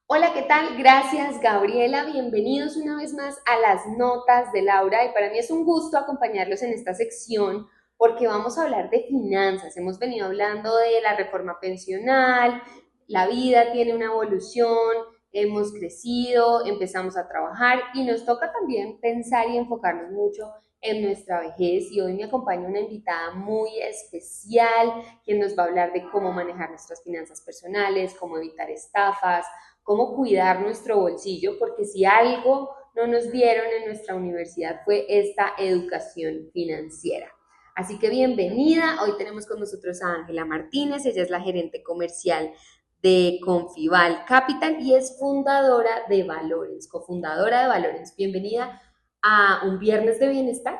Hola, ¿qué tal? Gracias, Gabriela. Bienvenidos una vez más a las notas de Laura. Y para mí es un gusto acompañarlos en esta sección porque vamos a hablar de finanzas. Hemos venido hablando de la reforma pensional, la vida tiene una evolución, hemos crecido, empezamos a trabajar y nos toca también pensar y enfocarnos mucho en nuestra vejez. Y hoy me acompaña una invitada muy especial quien nos va a hablar de cómo manejar nuestras finanzas personales, cómo evitar estafas, cómo cuidar nuestro bolsillo, porque si algo no nos dieron en nuestra universidad fue esta educación financiera. Así que bienvenida, hoy tenemos con nosotros a Ángela Martínez, ella es la gerente comercial de Confival Capital y es fundadora de Valores, cofundadora de Valores. Bienvenida a un viernes de bienestar.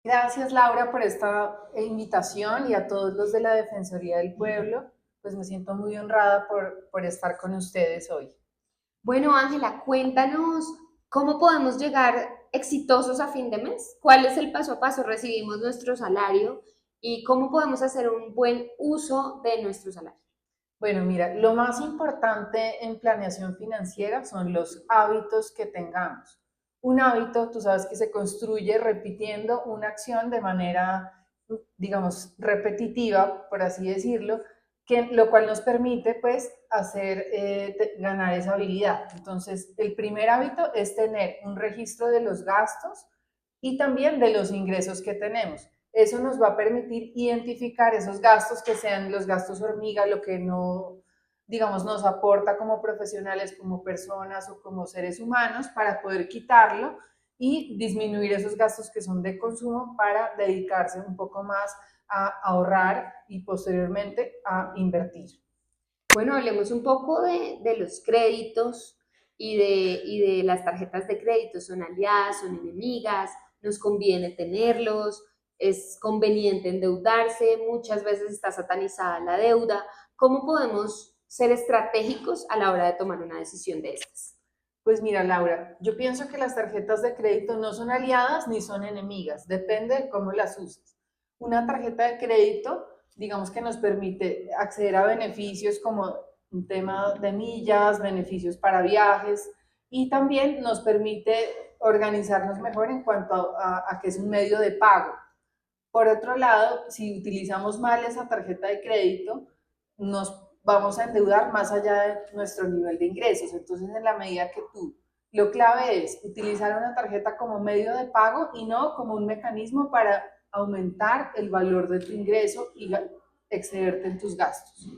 Gracias, Laura, por esta invitación y a todos los de la Defensoría del Pueblo. Pues me siento muy honrada por estar con ustedes hoy. Bueno, Ángela, cuéntanos cómo podemos llegar exitosos a fin de mes. ¿Cuál es el paso a paso? Recibimos nuestro salario y cómo podemos hacer un buen uso de nuestro salario. Bueno, mira, lo más importante en planeación financiera son los hábitos que tengamos. Un hábito, tú sabes que se construye repitiendo una acción de manera, digamos, repetitiva, por así decirlo, lo cual nos permite, pues, ganar esa habilidad. Entonces, el primer hábito es tener un registro de los gastos y también de los ingresos que tenemos. Eso nos va a permitir identificar esos gastos que sean los gastos hormiga, lo que no, digamos, nos aporta como profesionales, como personas o como seres humanos, para poder quitarlo y disminuir esos gastos que son de consumo para dedicarse un poco más a ahorrar y posteriormente a invertir. Bueno, hablemos un poco de los créditos y de las tarjetas de crédito. ¿Son aliadas, son enemigas? ¿Nos conviene tenerlos? ¿Es conveniente endeudarse? Muchas veces está satanizada la deuda. ¿Cómo podemos ser estratégicos a la hora de tomar una decisión de estas? Pues mira, Laura, yo pienso que las tarjetas de crédito no son aliadas ni son enemigas, depende de cómo las uses. Una tarjeta de crédito, digamos que nos permite acceder a beneficios como un tema de millas, beneficios para viajes y también nos permite organizarnos mejor en cuanto a que es un medio de pago. Por otro lado, si utilizamos mal esa tarjeta de crédito, nos vamos a endeudar más allá de nuestro nivel de ingresos. Entonces, en la medida que tú, lo clave es utilizar una tarjeta como medio de pago y no como un mecanismo para aumentar el valor de tu ingreso y excederte en tus gastos.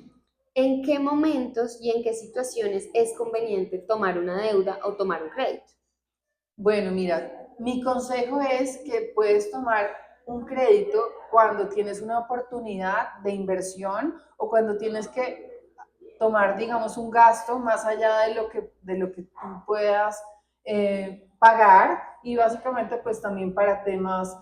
¿En qué momentos y en qué situaciones es conveniente tomar una deuda o tomar un crédito? Bueno, mira, mi consejo es que puedes tomar un crédito cuando tienes una oportunidad de inversión o cuando tienes que tomar, digamos, un gasto más allá de lo que tú puedas pagar y básicamente pues también para temas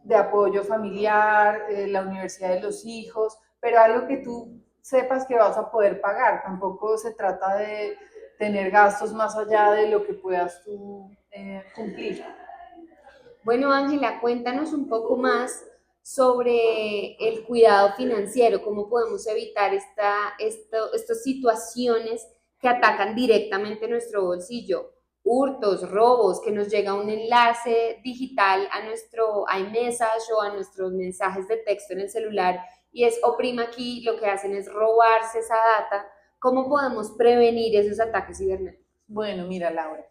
de apoyo familiar, la universidad de los hijos, pero algo que tú sepas que vas a poder pagar. Tampoco se trata de tener gastos más allá de lo que puedas tú cumplir. Bueno, Ángela, cuéntanos un poco más sobre el cuidado financiero, cómo podemos evitar estas situaciones que atacan directamente nuestro bolsillo, hurtos, robos, que nos llega un enlace digital a nuestro iMessage o a nuestros mensajes de texto en el celular y es oprima aquí, lo que hacen es robarse esa data. ¿Cómo podemos prevenir esos ataques cibernéticos? Bueno, mira, Laura,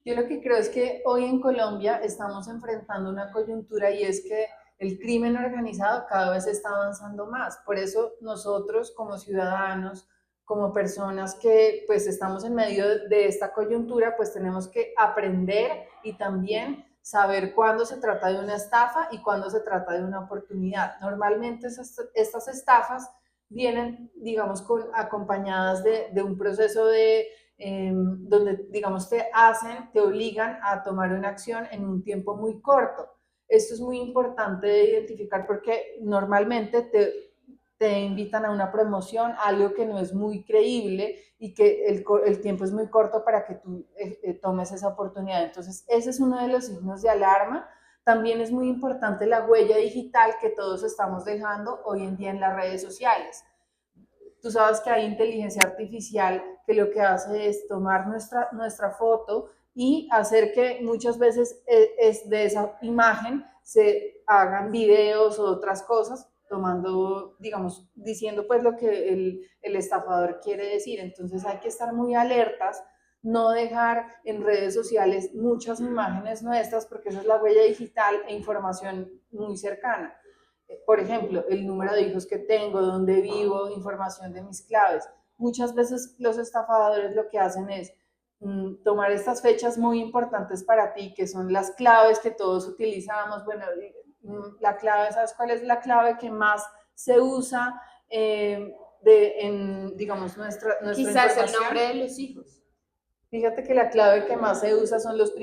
yo lo que creo es que hoy en Colombia estamos enfrentando una coyuntura y es que el crimen organizado cada vez está avanzando más. Por eso nosotros como ciudadanos, como personas que pues estamos en medio de esta coyuntura, pues tenemos que aprender y también saber cuándo se trata de una estafa y cuándo se trata de una oportunidad. Normalmente estas estafas vienen, digamos, acompañadas de un proceso donde, digamos, te obligan a tomar una acción en un tiempo muy corto. Esto es muy importante de identificar porque normalmente te invitan a una promoción, algo que no es muy creíble y que el tiempo es muy corto para que tú tomes esa oportunidad. Entonces, ese es uno de los signos de alarma. También es muy importante la huella digital que todos estamos dejando hoy en día en las redes sociales. Tú sabes que hay inteligencia artificial que lo que hace es tomar nuestra foto y hacer que muchas veces es de esa imagen se hagan videos o otras cosas tomando, digamos, diciendo pues lo que el estafador quiere decir. Entonces hay que estar muy alertas, no dejar en redes sociales muchas imágenes nuestras porque esa es la huella digital e información muy cercana. Por ejemplo, el número de hijos que tengo, dónde vivo, información de mis claves. Muchas veces los estafadores lo que hacen es tomar estas fechas muy importantes para ti, que son las claves que todos utilizamos. Bueno, la clave, ¿sabes cuál es la clave que más se usa en, digamos, nuestra Quizás información? el nombre de los hijos. Fíjate que la clave que más se usa son los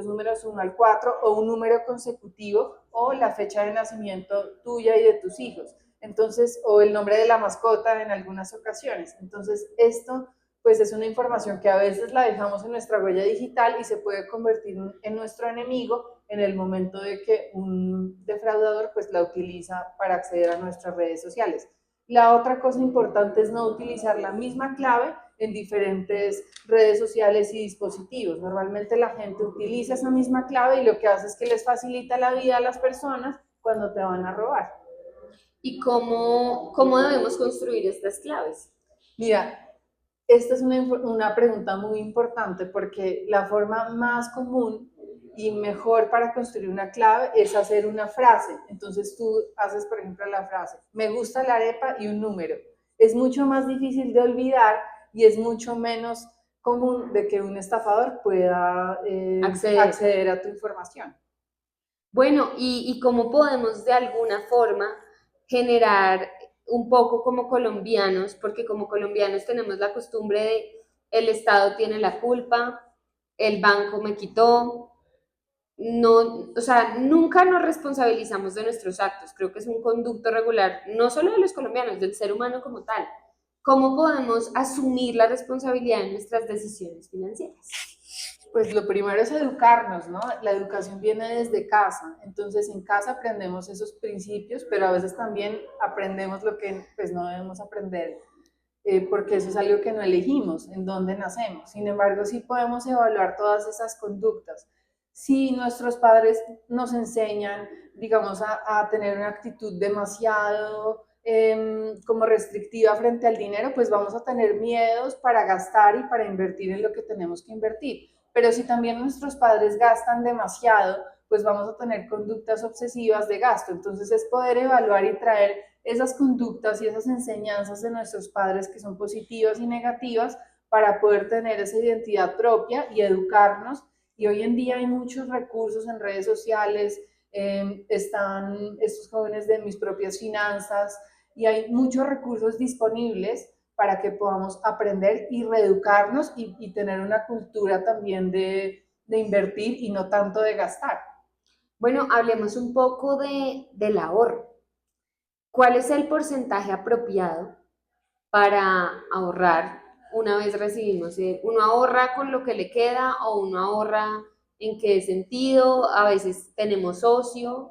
números 1 al 4 o un número consecutivo o la fecha de nacimiento tuya y de tus hijos. Entonces, o el nombre de la mascota en algunas ocasiones. Entonces, esto pues es una información que a veces la dejamos en nuestra huella digital y se puede convertir en nuestro enemigo en el momento de que un defraudador pues la utiliza para acceder a nuestras redes sociales. La otra cosa importante es no utilizar la misma clave en diferentes redes sociales y dispositivos. Normalmente la gente utiliza esa misma clave y lo que hace es que les facilita la vida a las personas cuando te van a robar. ¿Y cómo debemos construir estas claves? Mira, esta es una pregunta muy importante porque la forma más común y mejor para construir una clave es hacer una frase. Entonces tú haces, por ejemplo, la frase, me gusta la arepa y un número. Es mucho más difícil de olvidar y es mucho menos común de que un estafador pueda acceder a tu información. Bueno, ¿y cómo podemos de alguna forma generar un poco como colombianos? Porque como colombianos tenemos la costumbre de el Estado tiene la culpa, el banco me quitó, no, o sea, nunca nos responsabilizamos de nuestros actos. Creo que es un conducto regular, no solo de los colombianos, del ser humano como tal. ¿Cómo podemos asumir la responsabilidad de nuestras decisiones financieras? Pues lo primero es educarnos, ¿no? La educación viene desde casa, entonces en casa aprendemos esos principios, pero a veces también aprendemos lo que pues no debemos aprender, porque eso es algo que no elegimos, en dónde nacemos. Sin embargo, sí podemos evaluar todas esas conductas. Si nuestros padres nos enseñan, digamos, a tener una actitud demasiado como restrictiva frente al dinero, pues vamos a tener miedos para gastar y para invertir en lo que tenemos que invertir. Pero si también nuestros padres gastan demasiado, pues vamos a tener conductas obsesivas de gasto. Entonces es poder evaluar y traer esas conductas y esas enseñanzas de nuestros padres que son positivas y negativas para poder tener esa identidad propia y educarnos. Y hoy en día hay muchos recursos en redes sociales, están estos jóvenes de mis propias finanzas y hay muchos recursos disponibles para que podamos aprender y reeducarnos y tener una cultura también de invertir y no tanto de gastar. Bueno, hablemos un poco del ahorro. ¿Cuál es el porcentaje apropiado para ahorrar una vez recibimos? ¿Uno ahorra con lo que le queda o uno ahorra en qué sentido? A veces tenemos ocio.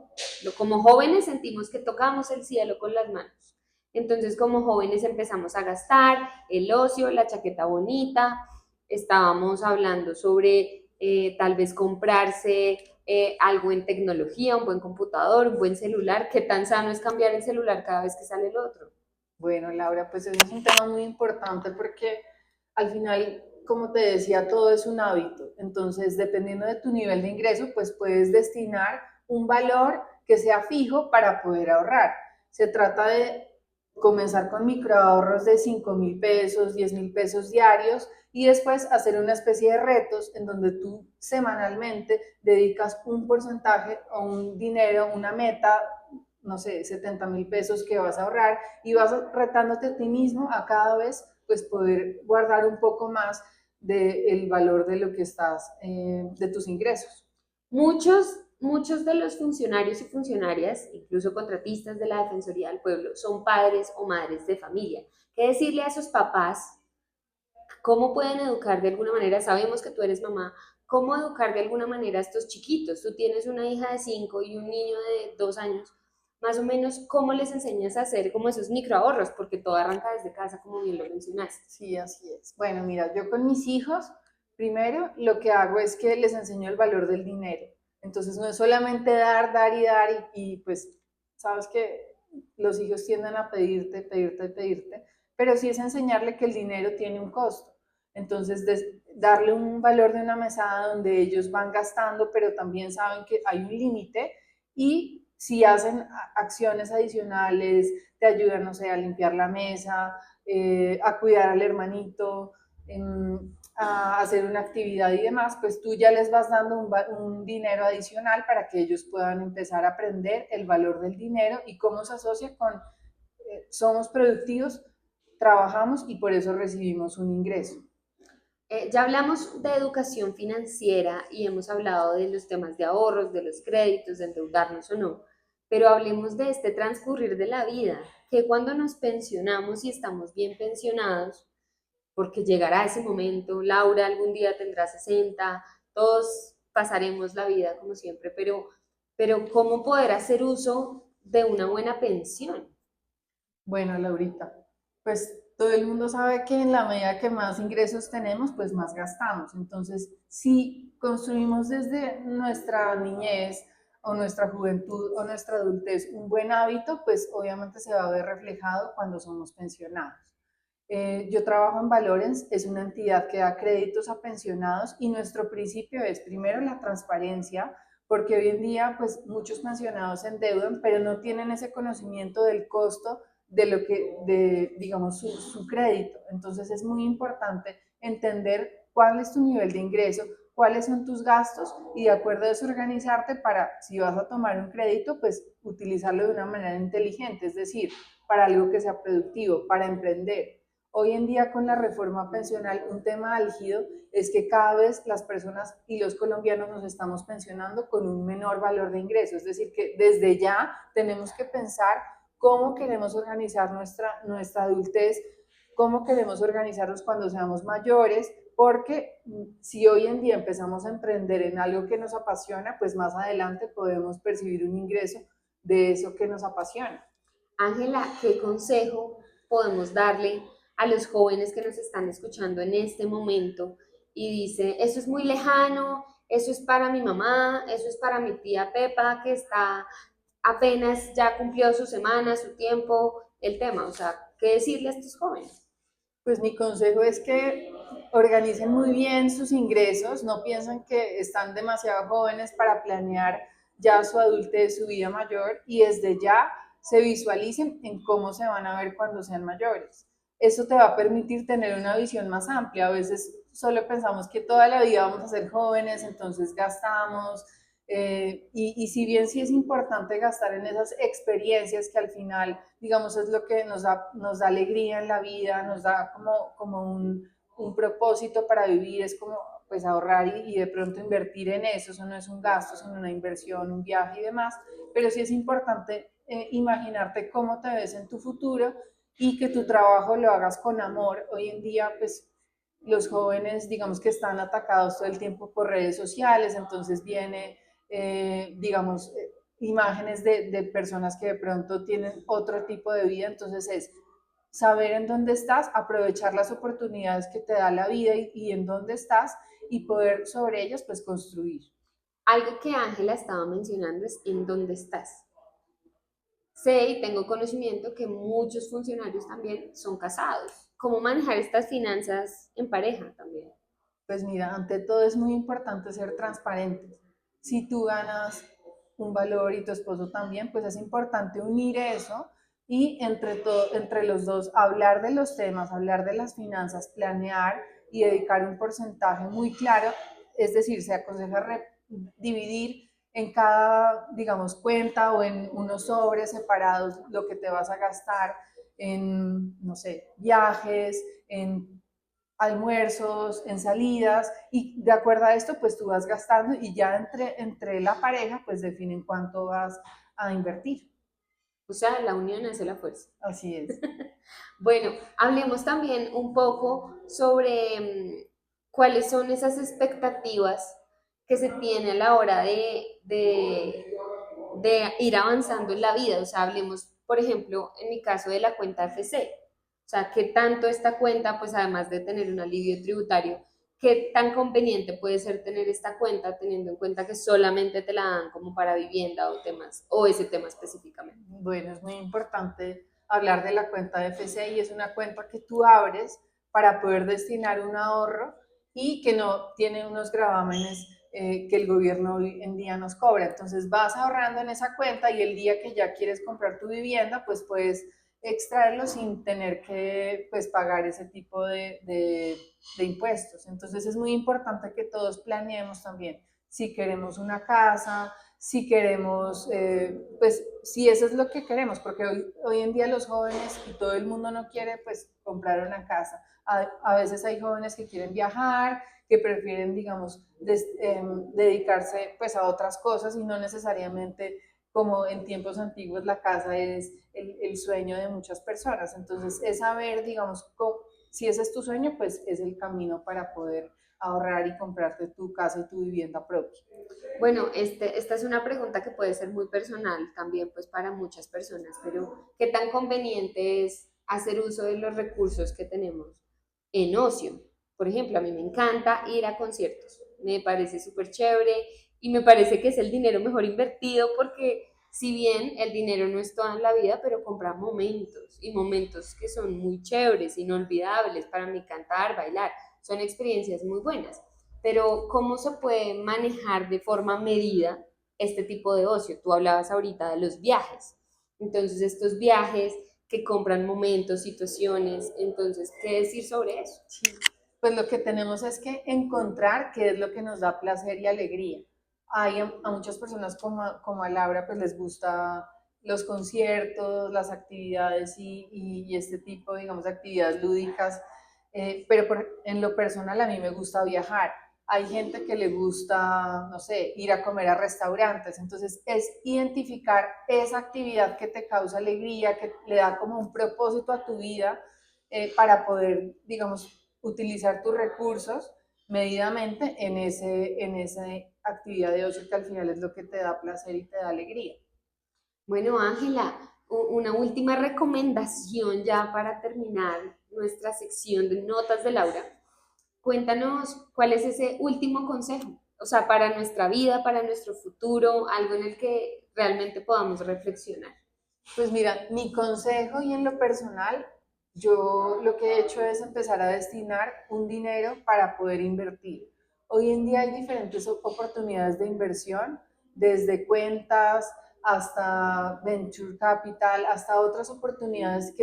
Como jóvenes sentimos que tocamos el cielo con las manos. Entonces, como jóvenes empezamos a gastar el ocio, la chaqueta bonita. Estábamos hablando sobre tal vez comprarse algo en tecnología, un buen computador, un buen celular. ¿Qué tan sano es cambiar el celular cada vez que sale el otro? Bueno, Laura, pues eso es un tema muy importante porque al final, como te decía, todo es un hábito. Entonces, dependiendo de tu nivel de ingreso, pues puedes destinar un valor que sea fijo para poder ahorrar. Se trata de comenzar con microahorros de 5.000 pesos, 10.000 pesos diarios y después hacer una especie de retos en donde tú semanalmente dedicas un porcentaje o un dinero, una meta, no sé, 70.000 pesos que vas a ahorrar y vas retándote a ti mismo a cada vez pues poder guardar un poco más del valor de lo que estás, de tus ingresos. Muchos de los funcionarios y funcionarias, incluso contratistas de la Defensoría del Pueblo, son padres o madres de familia. ¿Qué decirle a esos papás? ¿Cómo pueden educar de alguna manera? Sabemos que tú eres mamá. ¿Cómo educar de alguna manera a estos chiquitos? Tú tienes una hija de 5 y un niño de 2 años. más o menos cómo les enseñas a hacer como esos microahorros, porque todo arranca desde casa, como bien lo mencionaste. Sí, así es. Bueno, mira, yo con mis hijos, primero lo que hago es que les enseño el valor del dinero. Entonces no es solamente dar, dar y dar pues sabes que los hijos tienden a pedirte, pedirte, pedirte, pero sí es enseñarle que el dinero tiene un costo. Entonces darle un valor de una mesada donde ellos van gastando, pero también saben que hay un límite y si hacen acciones adicionales, te ayudan, no sé, a limpiar la mesa, a cuidar al hermanito, a hacer una actividad y demás, pues tú ya les vas dando un dinero adicional para que ellos puedan empezar a aprender el valor del dinero y cómo se asocia con somos productivos, trabajamos y por eso recibimos un ingreso. Ya hablamos de educación financiera y hemos hablado de los temas de ahorros, de los créditos, de endeudarnos o no, pero hablemos de este transcurrir de la vida, que cuando nos pensionamos y estamos bien pensionados, porque llegará ese momento, Laura algún día tendrá 60, todos pasaremos la vida como siempre, pero ¿cómo poder hacer uso de una buena pensión? Bueno, Laurita, pues todo el mundo sabe que en la medida que más ingresos tenemos, pues más gastamos. Entonces, si construimos desde nuestra niñez o nuestra juventud o nuestra adultez un buen hábito, pues obviamente se va a ver reflejado cuando somos pensionados. Yo trabajo en Valorens, es una entidad que da créditos a pensionados y nuestro principio es primero la transparencia, porque hoy en día pues muchos pensionados se endeudan, pero no tienen ese conocimiento del costo de lo que, de, digamos, su crédito. Entonces es muy importante entender cuál es tu nivel de ingreso, cuáles son tus gastos y de acuerdo a eso organizarte para, si vas a tomar un crédito, pues utilizarlo de una manera inteligente, es decir, para algo que sea productivo, para emprender. Hoy en día con la reforma pensional, un tema álgido es que cada vez las personas y los colombianos nos estamos pensionando con un menor valor de ingreso, es decir, que desde ya tenemos que pensar cómo queremos organizar nuestra adultez, cómo queremos organizarnos cuando seamos mayores, porque si hoy en día empezamos a emprender en algo que nos apasiona, pues más adelante podemos percibir un ingreso de eso que nos apasiona. Ángela, ¿qué consejo podemos darle a los jóvenes que nos están escuchando en este momento y dice, eso es muy lejano, eso es para mi mamá, eso es para mi tía Pepa que está apenas ya cumplió su semana, su tiempo, el tema? O sea, ¿qué decirle a estos jóvenes? Pues mi consejo es que organicen muy bien sus ingresos, no piensen que están demasiado jóvenes para planear ya su adultez, su vida mayor y desde ya se visualicen en cómo se van a ver cuando sean mayores. Eso te va a permitir tener una visión más amplia. A veces solo pensamos que toda la vida vamos a ser jóvenes, entonces gastamos, y si bien sí es importante gastar en esas experiencias que al final, digamos, es lo que nos da alegría en la vida, nos da como un propósito para vivir, es como pues ahorrar y de pronto invertir en eso no es un gasto, sino una inversión, un viaje y demás, pero sí es importante imaginarte cómo te ves en tu futuro y que tu trabajo lo hagas con amor. Hoy en día, pues los jóvenes, digamos que están atacados todo el tiempo por redes sociales, entonces viene digamos, imágenes de personas que de pronto tienen otro tipo de vida, entonces es saber en dónde estás, aprovechar las oportunidades que te da la vida y en dónde estás y poder sobre ellas pues construir. Algo que Ángela estaba mencionando es en dónde estás. Sé y tengo conocimiento que muchos funcionarios también son casados. ¿Cómo manejar estas finanzas en pareja también? Pues mira, ante todo es muy importante ser transparentes. Si tú ganas un valor y tu esposo también, pues es importante unir eso y entre los dos hablar de los temas, hablar de las finanzas, planear y dedicar un porcentaje muy claro. Es decir, se aconseja dividir en cada, digamos, cuenta o en unos sobres separados lo que te vas a gastar en, no sé, viajes, en almuerzos, en salidas, y de acuerdo a esto, pues tú vas gastando y ya entre la pareja, pues definen cuánto vas a invertir. O sea, la unión hace la fuerza. Así es. Bueno, hablemos también un poco sobre cuáles son esas expectativas que se tiene a la hora de de ir avanzando en la vida. O sea, hablemos, por ejemplo, en mi caso de la cuenta FC. O sea, qué tanto esta cuenta, pues además de tener un alivio tributario, qué tan conveniente puede ser tener esta cuenta teniendo en cuenta que solamente te la dan como para vivienda o temas, o ese tema específicamente. Bueno, es muy importante hablar de la cuenta de FCI. Es una cuenta que tú abres para poder destinar un ahorro y que no tiene unos gravámenes que el gobierno hoy en día nos cobra. Entonces vas ahorrando en esa cuenta y el día que ya quieres comprar tu vivienda, pues puedes extraerlo sin tener que pues, pagar ese tipo de impuestos. Entonces es muy importante que todos planeemos también si queremos una casa, si queremos, pues si eso es lo que queremos, porque hoy en día los jóvenes y todo el mundo no quiere pues comprar una casa. A veces hay jóvenes que quieren viajar, que prefieren, digamos, dedicarse pues a otras cosas y no necesariamente como en tiempos antiguos la casa es el sueño de muchas personas. Entonces es saber, digamos, si ese es tu sueño, pues es el camino para poder ahorrar y comprarte tu casa y tu vivienda propia. Bueno, esta es una pregunta que puede ser muy personal también pues para muchas personas, pero ¿qué tan conveniente es hacer uso de los recursos que tenemos en ocio? Por ejemplo, a mí me encanta ir a conciertos, me parece súper chévere y me parece que es el dinero mejor invertido porque si bien el dinero no es todo en la vida, pero compra momentos y momentos que son muy chéveres, inolvidables para mí cantar, bailar, son experiencias muy buenas, pero ¿cómo se puede manejar de forma medida este tipo de ocio? Tú hablabas ahorita de los viajes, entonces estos viajes que compran momentos, situaciones, entonces, ¿qué decir sobre eso? Sí. Pues lo que tenemos es que encontrar qué es lo que nos da placer y alegría. Hay a muchas personas como a Laura, pues les gusta los conciertos, las actividades y este tipo, digamos, de actividades lúdicas, pero en lo personal a mí me gusta viajar. Hay gente que le gusta, no sé, ir a comer a restaurantes, entonces es identificar esa actividad que te causa alegría, que le da como un propósito a tu vida para poder, digamos, utilizar tus recursos medidamente en esa actividad de ocio que al final es lo que te da placer y te da alegría. Bueno, Ángela, una última recomendación ya para terminar nuestra sección de notas de Laura. Cuéntanos cuál es ese último consejo, o sea, para nuestra vida, para nuestro futuro, algo en el que realmente podamos reflexionar. Pues mira, mi consejo y en lo personal, yo lo que he hecho es empezar a destinar un dinero para poder invertir. Hoy en día hay diferentes oportunidades de inversión, desde cuentas hasta venture capital, hasta otras oportunidades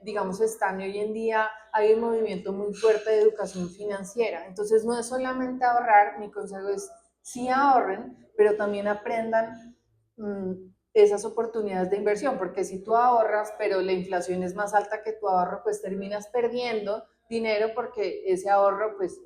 digamos, están. Y hoy en día hay un movimiento muy fuerte de educación financiera. Entonces, no es solamente ahorrar, mi consejo es sí ahorren, pero también aprendan esas oportunidades de inversión, porque si tú ahorras, pero la inflación es más alta que tu ahorro, pues terminas perdiendo dinero porque ese ahorro pues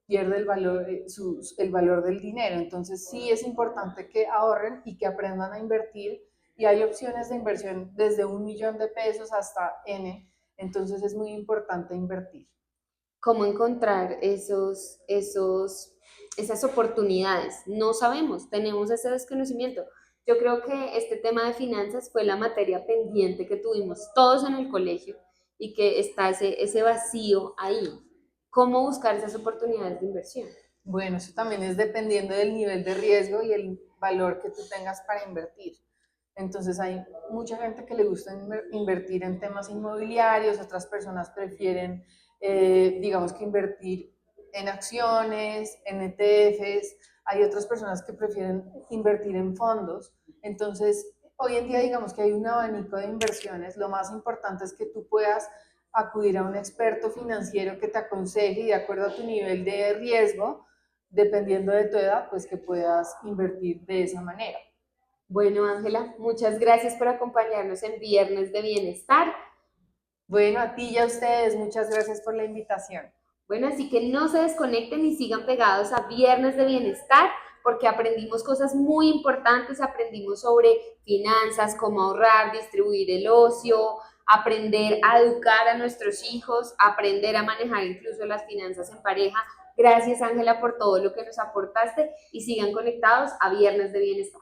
pierde el valor del dinero. Entonces sí es importante que ahorren y que aprendan a invertir y hay opciones de inversión desde 1 millón de pesos hasta N, entonces es muy importante invertir. ¿Cómo encontrar esas oportunidades? No sabemos, tenemos ese desconocimiento. Yo creo que este tema de finanzas fue la materia pendiente que tuvimos todos en el colegio y que está ese vacío ahí. ¿Cómo buscar esas oportunidades de inversión? Bueno, eso también es dependiendo del nivel de riesgo y el valor que tú tengas para invertir. Entonces hay mucha gente que le gusta invertir en temas inmobiliarios, otras personas prefieren, digamos que invertir en acciones, en ETFs, hay otras personas que prefieren invertir en fondos. Entonces, hoy en día digamos que hay un abanico de inversiones, lo más importante es que tú puedas acudir a un experto financiero que te aconseje y de acuerdo a tu nivel de riesgo, dependiendo de tu edad, pues que puedas invertir de esa manera. Bueno, Ángela, muchas gracias por acompañarnos en Viernes de Bienestar. Bueno, a ti y a ustedes, muchas gracias por la invitación. Bueno, así que no se desconecten y sigan pegados a Viernes de Bienestar porque aprendimos cosas muy importantes, aprendimos sobre finanzas, cómo ahorrar, distribuir el ocio, aprender a educar a nuestros hijos, aprender a manejar incluso las finanzas en pareja. Gracias, Ángela, por todo lo que nos aportaste y sigan conectados a Viernes de Bienestar.